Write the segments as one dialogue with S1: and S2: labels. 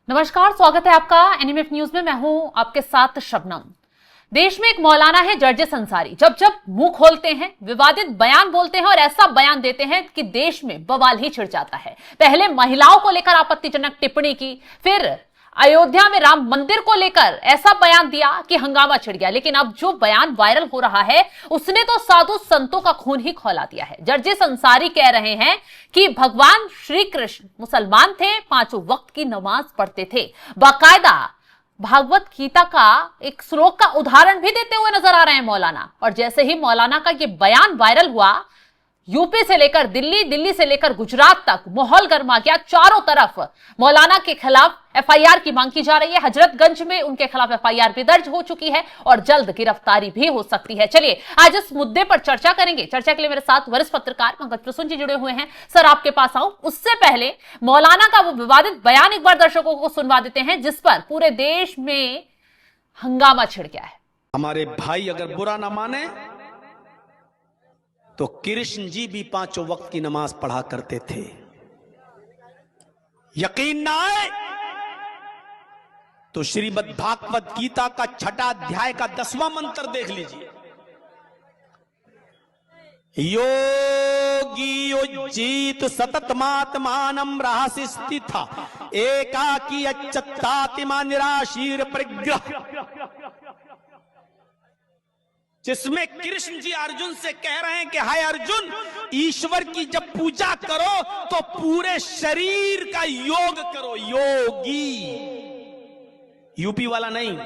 S1: नमस्कार, स्वागत है आपका एनएमएफ न्यूज में। मैं हूं आपके साथ शबनम। देश में एक मौलाना है जर्जिस अंसारी। जब जब मुंह खोलते हैं विवादित बयान बोलते हैं और ऐसा बयान देते हैं कि देश में बवाल ही छिड़ जाता है। पहले महिलाओं को लेकर आपत्तिजनक टिप्पणी की, फिर अयोध्या में राम मंदिर को लेकर ऐसा बयान दिया कि हंगामा छिड़ गया। लेकिन अब जो बयान वायरल हो रहा है उसने तो साधु संतों का खून ही खौला दिया है। जर्जिस अंसारी कह रहे हैं कि भगवान श्री कृष्ण मुसलमान थे, 5 वक्त की नमाज पढ़ते थे। बाकायदा भागवत गीता का एक श्लोक का उदाहरण भी देते हुए नजर आ रहे हैं मौलाना। और जैसे ही मौलाना का यह बयान वायरल हुआ, यूपी से लेकर दिल्ली, दिल्ली से लेकर गुजरात तक माहौल गर्मा गया। चारों तरफ मौलाना के खिलाफ एफआईआर की मांग की जा रही है। हजरतगंज में उनके खिलाफ एफआईआर भी दर्ज हो चुकी है और जल्द गिरफ्तारी भी हो सकती है। चलिए आज इस मुद्दे पर चर्चा करेंगे। चर्चा के लिए मेरे साथ वरिष्ठ पत्रकार पंकज प्रसून जी जुड़े हुए हैं। सर, आपके पास आऊं उससे पहले मौलाना का वो विवादित बयान एक बार दर्शकों को सुनवा देते हैं जिस पर पूरे देश में हंगामा छिड़ गया है।
S2: हमारे भाई अगर बुरा ना माने तो कृष्ण जी भी 5 वक्त की नमाज पढ़ा करते थे। यकीन ना आए तो श्रीमद् भागवत गीता का 6वां अध्याय का 10वां मंत्र देख लीजिए। योगी उज्जीत सततमात्मानं रहसि स्थिता एकाकी अच्युतात्मा निराशीर परिग्रह, जिसमें कृष्ण जी अर्जुन से कह रहे हैं कि हाय अर्जुन, ईश्वर की जब पूजा करो तो पूरे शरीर का योग करो। योगी, यूपी वाला नहीं।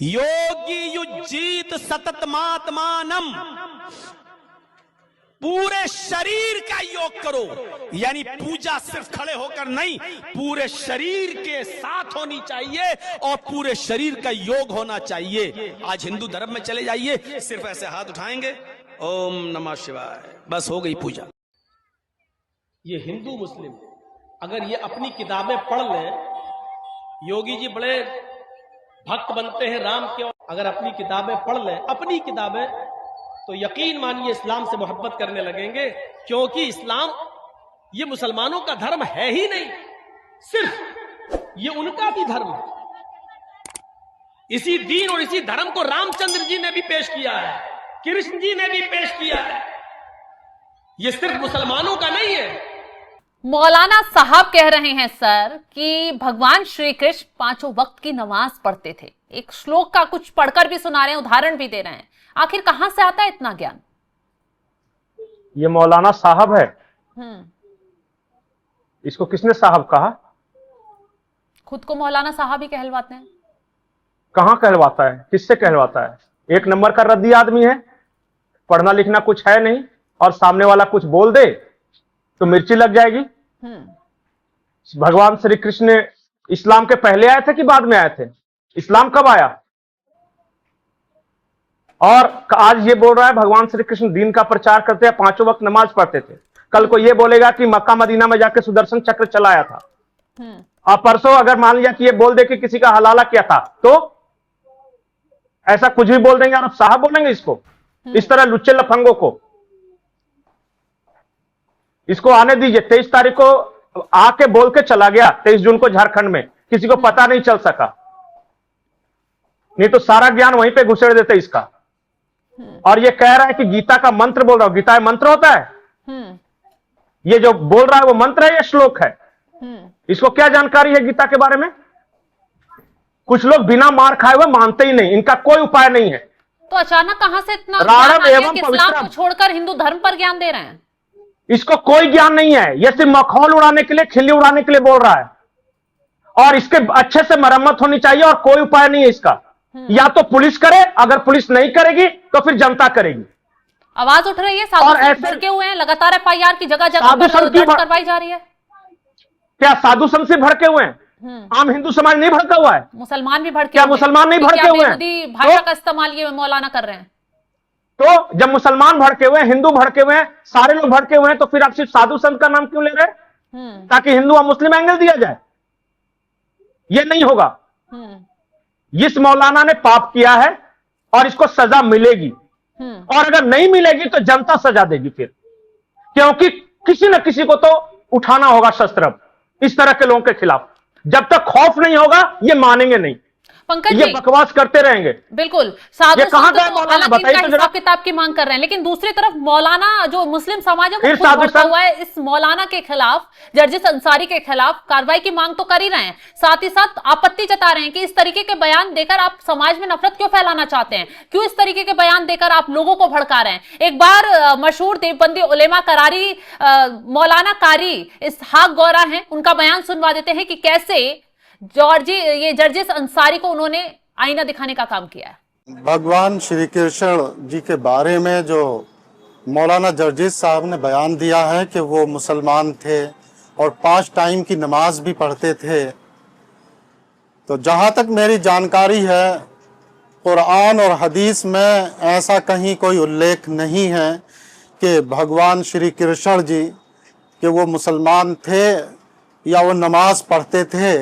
S2: योगी युज्जीत सततमात्मानम, पूरे शरीर का योग करो। यानी पूजा सिर्फ खड़े होकर नहीं, पूरे शरीर के साथ होनी चाहिए और पूरे शरीर का योग होना चाहिए। आज हिंदू धर्म में चले जाइए, सिर्फ ऐसे हाथ उठाएंगे, ओम नमः शिवाय, बस हो गई पूजा।
S3: ये हिंदू मुस्लिम अगर ये अपनी किताबें पढ़ लें, योगी जी बड़े भक्त बनते हैं राम के, अगर अपनी किताबें पढ़ लें, अपनी किताबें, तो यकीन मानिए इस्लाम से मोहब्बत करने लगेंगे। क्योंकि इस्लाम ये मुसलमानों का धर्म है ही नहीं, सिर्फ ये उनका भी धर्म है। इसी दीन और इसी धर्म को रामचंद्र जी ने भी पेश किया है, कृष्ण जी ने भी पेश किया है। ये सिर्फ मुसलमानों का नहीं है।
S1: मौलाना साहब कह रहे हैं सर कि भगवान श्री कृष्ण 5 वक्त की नमाज पढ़ते थे। एक श्लोक का कुछ पढ़कर भी सुना रहे हैं, उदाहरण भी दे रहे हैं। आखिर कहां से आता है इतना ज्ञान?
S4: ये मौलाना साहब है। इसको किसने साहब कहा?
S1: खुद को मौलाना साहब ही कहलवाते हैं।
S4: कहां कहलवाता है? किससे कहलवाता है? एक नंबर का रद्दी आदमी है, पढ़ना लिखना कुछ है नहीं, और सामने वाला कुछ बोल दे तो मिर्ची लग जाएगी। भगवान श्री कृष्ण इस्लाम के पहले आए थे कि बाद में आए थे? इस्लाम कब आया? और आज ये बोल रहा है भगवान श्री कृष्ण दीन का प्रचार करते हैं, 5 वक्त नमाज पढ़ते थे। कल को ये बोलेगा कि मक्का मदीना में जाके सुदर्शन चक्र चलाया था। और परसों अगर मान लिया कि ये बोल दे कि किसी का हलाला किया था, तो ऐसा कुछ भी बोल देंगे और अब साहब बोलेंगे इसको। इस तरह लुच्चे लफंगों को इसको आने दीजिए। 23 तारीख को आके बोल के चला गया, 23 जून को झारखंड में, किसी को पता नहीं चल सका। नहीं तो सारा ज्ञान वहीं पे घुसेड़ देते इसका। और ये कह रहा है कि गीता का मंत्र बोल रहा हूं। गीता मंत्र होता है? ये जो बोल रहा है वो मंत्र है या श्लोक है? इसको क्या जानकारी है गीता के बारे में? कुछ लोग बिना मार खाए हुए मानते ही नहीं, इनका कोई उपाय नहीं है।
S1: तो अचानक कहां से इतना
S4: राणम एवं
S1: इस्लाम को छोड़कर हिंदू धर्म पर ज्ञान दे रहे हैं?
S4: इसको कोई ज्ञान नहीं है। ये सिर्फ मखौल उड़ाने के लिए, खिल्ली उड़ाने के लिए बोल रहा है। और इसके अच्छे से मरम्मत होनी चाहिए और कोई उपाय नहीं है इसका। या तो पुलिस करे, अगर पुलिस नहीं करेगी तो फिर जनता करेगी।
S1: आवाज उठ रही है, साधु संत भड़के हुए हैं, लगातार एफआईआर की जगह जगह दर्ज करवाई जा रही है।
S4: क्या साधु संत से भड़के हुए हैं? आम हिंदू समाज नहीं भड़का हुआ है?
S1: मुसलमान भी भड़के?
S4: क्या मुसलमान नहीं भड़के हुए हैं?
S1: भाषा का इस्तेमाल ये मौलाना कर रहे हैं।
S4: तो जब मुसलमान भड़के हुए हैं, हिंदू भड़के हुए हैं, सारे लोग भड़के हुए हैं, तो फिर आप सिर्फ साधु संत का नाम क्यों ले रहे हैं? ताकि हिंदू और मुस्लिम एंगल दिया जाए? ये नहीं होगा। इस मौलाना ने पाप किया है और इसको सजा मिलेगी। और अगर नहीं मिलेगी तो जनता सजा देगी फिर, क्योंकि किसी न किसी को तो उठाना होगा शस्त्र इस तरह के लोगों के खिलाफ। जब तक खौफ नहीं होगा ये मानेंगे नहीं,
S1: पंकज
S4: ये
S1: जी
S4: बकवास करते रहेंगे।
S1: बिल्कुल, साधु
S4: ये कहां
S1: संत
S4: गए
S1: तो
S4: मौलाना,
S1: हालांकि
S4: बताइए
S1: इनका
S4: तो जरा।
S1: हिसाब किताब की मांग कर रहे हैं, लेकिन दूसरी तरफ मौलाना जो मुस्लिम समाज है वो
S4: फिर
S1: खुद
S4: साधु
S1: भड़का
S4: संत-
S1: हुआ है। इस मौलाना के खिलाफ, जर्जिस अंसारी के खिलाफ कार्रवाई की मांग तो कर ही रहे हैं, साथ ही साथ आपत्ति जता रहे हैं कि इस तरीके के बयान देकर आप समाज में नफरत क्यों फैलाना चाहते हैं, क्यों इस तरीके के बयान देकर आप लोगों को भड़का रहे हैं। एक बार मशहूर देवबंदी उलेमा करारी मौलाना कारी इसहाक गौरा हैं, उनका बयान सुनवा देते हैं कि कैसे जर्जिस अंसारी को उन्होंने आईना दिखाने का काम किया है।
S5: भगवान श्री कृष्ण जी के बारे में जो मौलाना जर्जिस साहब ने बयान दिया है कि वो मुसलमान थे और 5 टाइम की नमाज भी पढ़ते थे, तो जहाँ तक मेरी जानकारी है कुरान और हदीस में ऐसा कहीं कोई उल्लेख नहीं है कि भगवान श्री कृष्ण जी कि वो मुसलमान थे या वो नमाज पढ़ते थे।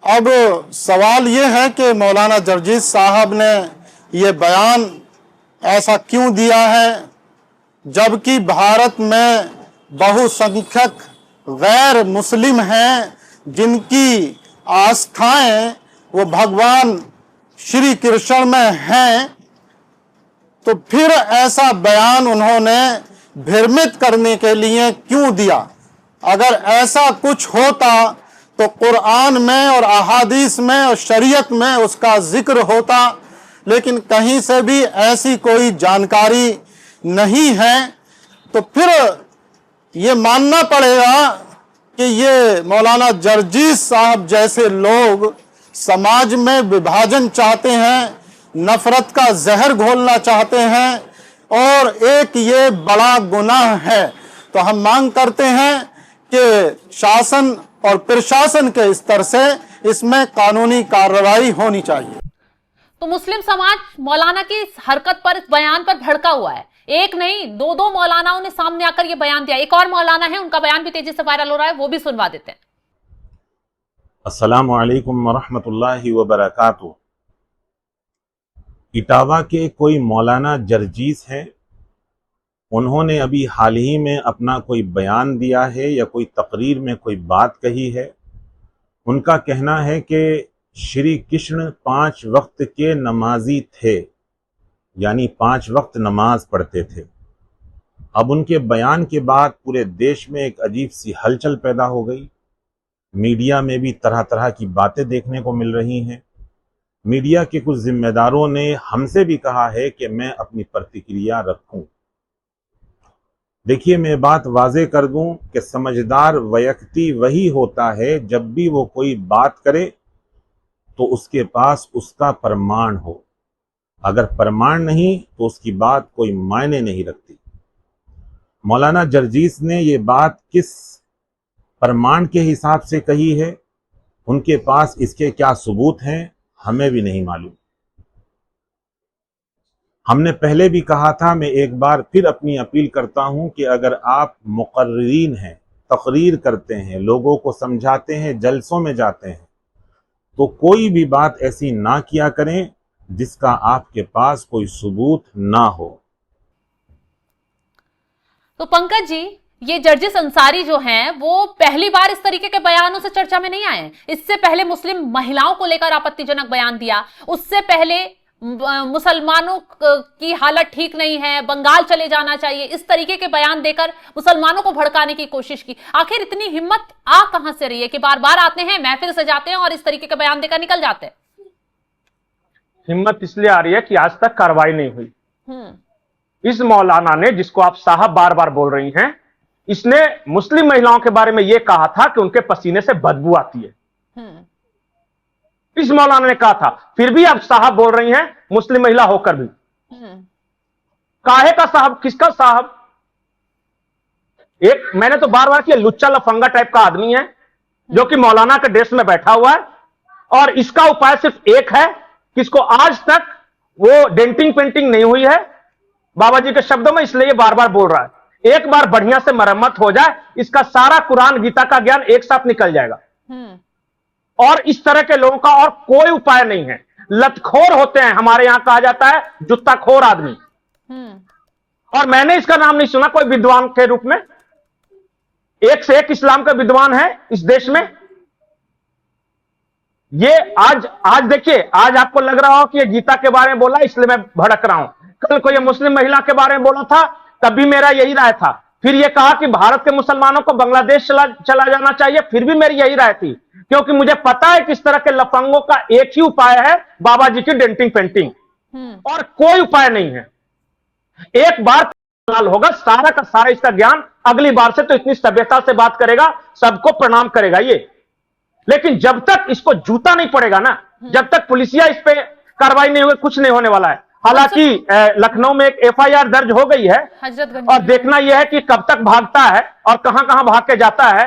S5: अब सवाल ये है कि मौलाना जर्जिस साहब ने ये बयान ऐसा क्यों दिया है, जबकि भारत में बहुसंख्यक गैर मुस्लिम हैं जिनकी आस्थाएं वो भगवान श्री कृष्ण में हैं, तो फिर ऐसा बयान उन्होंने भ्रमित करने के लिए क्यों दिया। अगर ऐसा कुछ होता तो कुरान में और अहादीस में और शरीयत में उसका जिक्र होता, लेकिन कहीं से भी ऐसी कोई जानकारी नहीं है। तो फिर ये मानना पड़ेगा कि ये मौलाना जर्जिस साहब जैसे लोग समाज में विभाजन चाहते हैं, नफरत का जहर घोलना चाहते हैं, और एक ये बड़ा गुनाह है। तो हम मांग करते हैं कि शासन और प्रशासन के स्तर से इसमें कानूनी कार्रवाई होनी चाहिए।
S1: तो मुस्लिम समाज मौलाना की इस हरकत पर, इस बयान पर भड़का हुआ है। एक नहीं, दो मौलानाओं ने सामने आकर यह बयान दिया। एक और मौलाना है, उनका बयान भी तेजी से वायरल हो रहा है, वो भी सुनवा देते हैं।
S6: अस्सलामु अलैकुम वरहमतुल्लाहि वबरकातुहू। इटावा के कोई मौलाना जर्जिस हैं, उन्होंने अभी हाल ही में अपना कोई बयान दिया है या कोई तकरीर में कोई बात कही है। उनका कहना है कि श्री कृष्ण 5 वक्त के नमाजी थे, यानी 5 वक्त नमाज पढ़ते थे। अब उनके बयान के बाद पूरे देश में एक अजीब सी हलचल पैदा हो गई। मीडिया में भी तरह तरह की बातें देखने को मिल रही हैं। मीडिया के कुछ जिम्मेदारों ने हमसे भी कहा है कि मैं अपनी प्रतिक्रिया रखूं। देखिए, मैं बात वाजे कर दूं कि समझदार व्यक्ति वही होता है जब भी वो कोई बात करे तो उसके पास उसका प्रमाण हो। अगर प्रमाण नहीं तो उसकी बात कोई मायने नहीं रखती। मौलाना जर्जिस ने ये बात किस प्रमाण के हिसाब से कही है, उनके पास इसके क्या सबूत हैं, हमें भी नहीं मालूम। हमने पहले भी कहा था, मैं एक बार फिर अपनी अपील करता हूं कि अगर आप मुकर्रीन हैं, तकरीर करते हैं, लोगों को समझाते हैं, जलसों में जाते हैं, तो कोई भी बात ऐसी ना किया करें जिसका आपके पास कोई सबूत ना हो।
S1: तो पंकज जी, ये जर्जिस अंसारी जो हैं वो पहली बार इस तरीके के बयानों से चर्चा में नहीं आए। इससे पहले मुस्लिम महिलाओं को लेकर आपत्तिजनक बयान दिया, उससे पहले मुसलमानों की हालत ठीक नहीं है, बंगाल चले जाना चाहिए, इस तरीके के बयान देकर मुसलमानों को भड़काने की कोशिश की। आखिर इतनी हिम्मत आ कहां से रही है कि बार बार आते हैं, महफिल सजाते हैं और इस तरीके के बयान देकर निकल जाते हैं?
S4: हिम्मत इसलिए आ रही है कि आज तक कार्रवाई नहीं हुई। इस मौलाना ने, जिसको आप साहब बार बार बोल रही हैं, इसने मुस्लिम महिलाओं के बारे में यह कहा था कि उनके पसीने से बदबू आती है। इस मौलाना ने कहा था, फिर भी आप साहब बोल रही हैं, मुस्लिम महिला होकर भी। काहे का साहब, किसका साहब? एक मैंने तो बार बार किया, लुच्चा लफंगा टाइप का आदमी है जो कि मौलाना के ड्रेस में बैठा हुआ है, और इसका उपाय सिर्फ एक है कि इसको आज तक वो डेंटिंग पेंटिंग नहीं हुई है बाबा जी के शब्दों में, इसलिए बार बार बोल रहा है। एक बार बढ़िया से मरम्मत हो जाए, इसका सारा कुरान गीता का ज्ञान एक साथ निकल जाएगा। और इस तरह के लोगों का और कोई उपाय नहीं है। लतखोर होते हैं, हमारे यहां कहा जाता है जुत्ताखोर आदमी। और मैंने इसका नाम नहीं सुना कोई विद्वान के रूप में। एक से एक इस्लाम का विद्वान है इस देश में। ये आज देखिए, आज आपको लग रहा हो कि ये गीता के बारे में बोला इसलिए मैं भड़क रहा हूं। कल को ये मुस्लिम महिला के बारे में बोला था, तब भी मेरा यही राय था। फिर ये कहा कि भारत के मुसलमानों को बांग्लादेश चला जाना चाहिए, फिर भी मेरी यही राय थी, क्योंकि मुझे पता है कि इस तरह के लफंगों का एक ही उपाय है, बाबा जी की डेंटिंग पेंटिंग, और कोई उपाय नहीं है। एक बार होगा, सारा का सारा इसका ज्ञान अगली बार से तो इतनी सभ्यता से बात करेगा, सबको प्रणाम करेगा ये। लेकिन जब तक इसको जूता नहीं पड़ेगा ना, जब तक पुलिसिया इस पे कार्रवाई नहीं होगी, कुछ नहीं होने वाला है। हालांकि लखनऊ में एक एफआईआर दर्ज हो गई है, और देखना यह है कि कब तक भागता है और कहां कहां भाग के जाता है,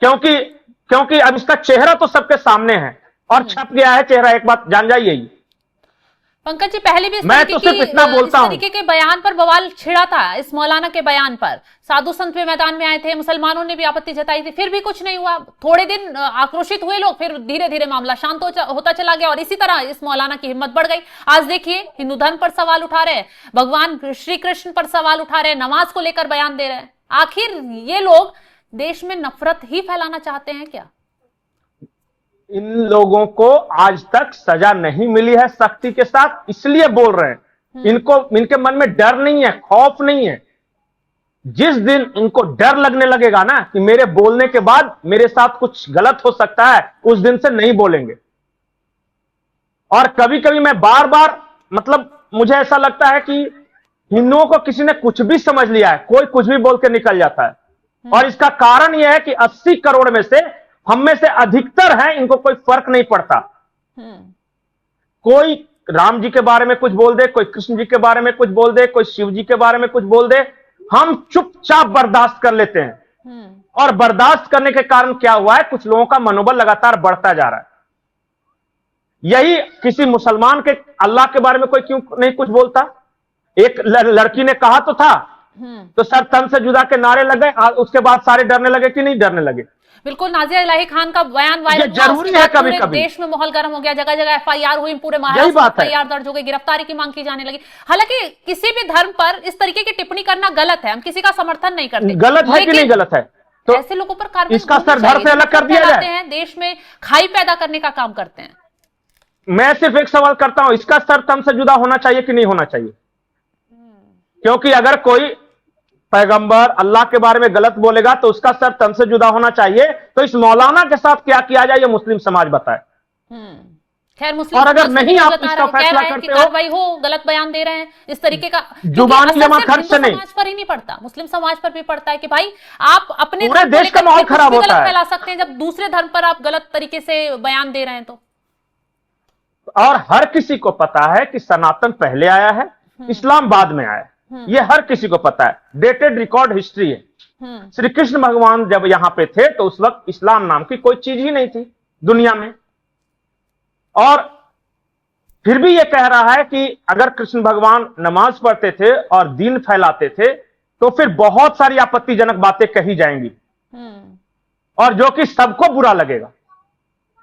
S4: क्योंकि अब इसका चेहरा तो सबके सामने है और छप गया है चेहरा, एक बात जान जाइए।
S1: पंकज जी, पहले भी इस
S4: तरीके
S1: के बयान पर बवाल छिड़ा था। इस मौलाना के बयान पर साधु संत भी मैदान में आए थे, मुसलमानों ने भी आपत्ति जताई थी, फिर भी कुछ नहीं हुआ। थोड़े दिन आक्रोशित हुए लोग, फिर धीरे धीरे मामला शांत होता चला गया, और इसी तरह इस मौलाना की हिम्मत बढ़ गई। आज देखिए, हिंदू धर्म पर सवाल उठा रहे हैं, भगवान श्री कृष्ण पर सवाल उठा रहे हैं, नमाज को लेकर बयान दे रहे हैं। आखिर ये लोग देश में नफरत ही फैलाना चाहते हैं क्या?
S4: इन लोगों को आज तक सजा नहीं मिली है सख्ती के साथ, इसलिए बोल रहे हैं। इनके मन में डर नहीं है, खौफ नहीं है। जिस दिन इनको डर लगने लगेगा ना कि मेरे बोलने के बाद मेरे साथ कुछ गलत हो सकता है, उस दिन से नहीं बोलेंगे। और कभी कभी मैं बार बार, मतलब मुझे ऐसा लगता है कि हिंदुओं को किसी ने कुछ भी समझ लिया है, कोई कुछ भी बोल के निकल जाता है। और इसका कारण यह है कि 80 करोड़ में से हम में से अधिकतर हैं, इनको कोई फर्क नहीं पड़ता। कोई राम जी के बारे में कुछ बोल दे, कोई कृष्ण जी के बारे में कुछ बोल दे, कोई शिव जी के बारे में कुछ बोल दे, हम चुपचाप बर्दाश्त कर लेते हैं। और बर्दाश्त करने के कारण क्या हुआ है, कुछ लोगों का मनोबल लगातार बढ़ता जा रहा है। यही किसी मुसलमान के अल्लाह के बारे में कोई क्यों नहीं कुछ बोलता? एक लड़की ने कहा तो था, तो सर तन से जुदा के नारे लगे, उसके बाद सारे डरने लगे कि नहीं डरने लगे।
S1: बिल्कुल, नाजिया इलाही खान का बयान वायरल,
S4: जरूरी है। कभी कभी
S1: देश में माहौल गर्म हो गया, जगह जगह एफआईआर हुई, पूरे महाराष्ट्र में एफआईआर दर्ज हो गई, गिरफ्तारी की मांग की जाने लगी। हालांकि किसी भी धर्म पर इस तरीके की टिप्पणी करना गलत है, हम किसी का समर्थन नहीं करते।
S4: गलत है कि नहीं गलत है? तो
S1: ऐसे लोगों पर कार्रवाई
S4: इसका स्तर धड़ से अलग कर दिया जाए।
S1: देश में खाई पैदा करने का काम करते हैं।
S4: मैं सिर्फ एक सवाल करता हूं, इसका स्तर तन से जुदा होना चाहिए कि नहीं होना चाहिए? क्योंकि अगर कोई पैगंबर अल्लाह के बारे में गलत बोलेगा तो उसका सर तन से जुदा होना चाहिए। तो इस मौलाना के साथ क्या किया जाए, ये मुस्लिम समाज बताए।
S1: खैर, मुस्लिम,
S4: और अगर नहीं आप इसका फैसला करते हो,
S1: कार्रवाई हो, गलत बयान दे रहे हैं इस तरीके का,
S4: जुबान की जमा खर्च से नहीं,
S1: समाज पर ही नहीं पड़ता, मुस्लिम समाज पर भी पड़ता है कि भाई आप अपने
S4: पूरे देश का माहौल खराब होता है,
S1: फैला सकते हैं जब दूसरे धर्म पर आप गलत तरीके से बयान दे रहे हैं तो।
S4: और हर किसी को पता है कि सनातन पहले आया है, इस्लाम बाद में आया है, ये हर किसी को पता है, डेटेड रिकॉर्ड हिस्ट्री है। श्री कृष्ण भगवान जब यहां पे थे तो उस वक्त इस्लाम नाम की कोई चीज ही नहीं थी दुनिया में। और फिर भी ये कह रहा है कि अगर कृष्ण भगवान नमाज पढ़ते थे और दीन फैलाते थे तो फिर बहुत सारी आपत्तिजनक बातें कही जाएंगी, और जो कि सबको बुरा लगेगा।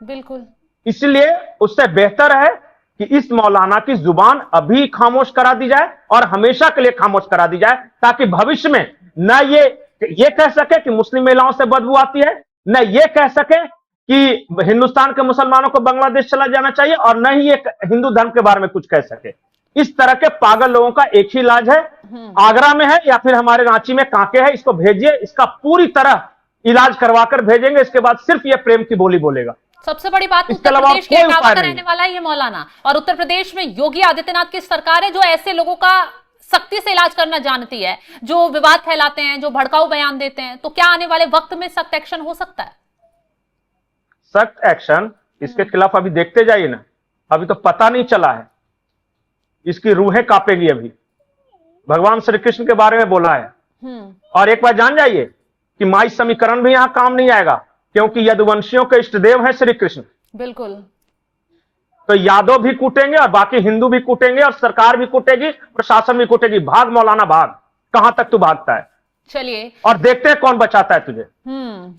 S1: बिल्कुल,
S4: इसलिए उससे बेहतर है कि इस मौलाना की जुबान अभी खामोश करा दी जाए और हमेशा के लिए खामोश करा दी जाए, ताकि भविष्य में न ये कह सके कि मुस्लिम महिलाओं से बदबू आती है, न ये कह सके कि हिंदुस्तान के मुसलमानों को बांग्लादेश चला जाना चाहिए, और न ही ये हिंदू धर्म के बारे में कुछ कह सके। इस तरह के पागल लोगों का एक ही इलाज है, आगरा में है या फिर हमारे रांची में कांके है, इसको भेजिए, इसका पूरी तरह इलाज करवाकर भेजेंगे। इसके बाद सिर्फ ये प्रेम की बोली बोलेगा।
S1: सबसे बड़ी बात, उत्तर प्रदेश के का रहने वाला है ये मौलाना, और उत्तर प्रदेश में योगी आदित्यनाथ की सरकार है जो ऐसे लोगों का सख्ती से इलाज करना जानती है, जो विवाद फैलाते हैं, जो भड़काऊ बयान देते हैं। तो क्या आने वाले वक्त में सख्त एक्शन हो सकता है?
S4: सख्त एक्शन इसके खिलाफ अभी देखते जाइए ना, अभी तो पता नहीं चला है, इसकी रूहें कांपेगी। अभी भगवान श्री कृष्ण के बारे में बोला है, और एक बार जान जाइए कि माई समीकरण भी यहां काम नहीं आएगा, क्योंकि यदुवंशियों के इष्टदेव हैं श्री कृष्ण।
S1: बिल्कुल,
S4: तो यादव भी कूटेंगे और बाकी हिंदू भी कूटेंगे और सरकार भी कूटेगी, प्रशासन भी कूटेगी। भाग मौलाना भाग, कहां तक तू भागता है?
S1: चलिए,
S4: और देखते हैं कौन बचाता है तुझे।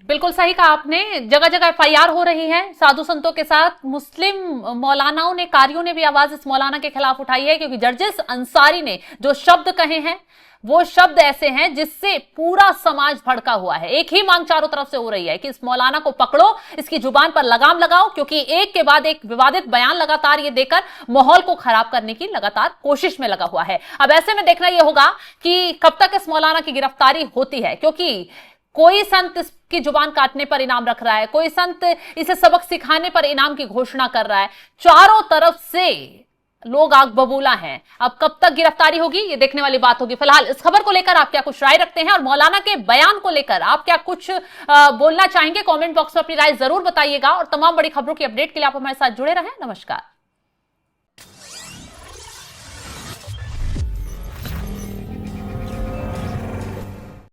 S1: बिल्कुल सही कहा आपने। जगह जगह एफआईआर हो रही है साधु संतों के साथ। मुस्लिम मौलानाओं ने, कारियों ने भी आवाज इस मौलाना के खिलाफ उठाई है, क्योंकि जर्जिस अंसारी ने जो शब्द कहे हैं वो शब्द ऐसे हैं जिससे पूरा समाज भड़का हुआ है। एक ही मांग चारों तरफ से हो रही है कि इस मौलाना को पकड़ो, इसकी जुबान पर लगाम लगाओ, क्योंकि एक के बाद एक विवादित बयान लगातार ये देकर माहौल को खराब करने की लगातार कोशिश में लगा हुआ है। अब ऐसे में देखना यह होगा कि कब तक इस मौलाना की गिरफ्तारी होती है, क्योंकि कोई संत इसकी जुबान काटने पर इनाम रख रहा है, कोई संत इसे सबक सिखाने पर इनाम की घोषणा कर रहा है। चारों तरफ से लोग आग बबूला हैं। अब कब तक गिरफ्तारी होगी ये देखने वाली बात होगी। फिलहाल इस खबर को लेकर आप क्या कुछ राय रखते हैं और मौलाना के बयान को लेकर आप क्या कुछ बोलना चाहेंगे, कमेंट बॉक्स में अपनी राय जरूर बताइएगा। और तमाम बड़ी खबरों की अपडेट के लिए आप हमारे साथ जुड़े रहें। नमस्कार।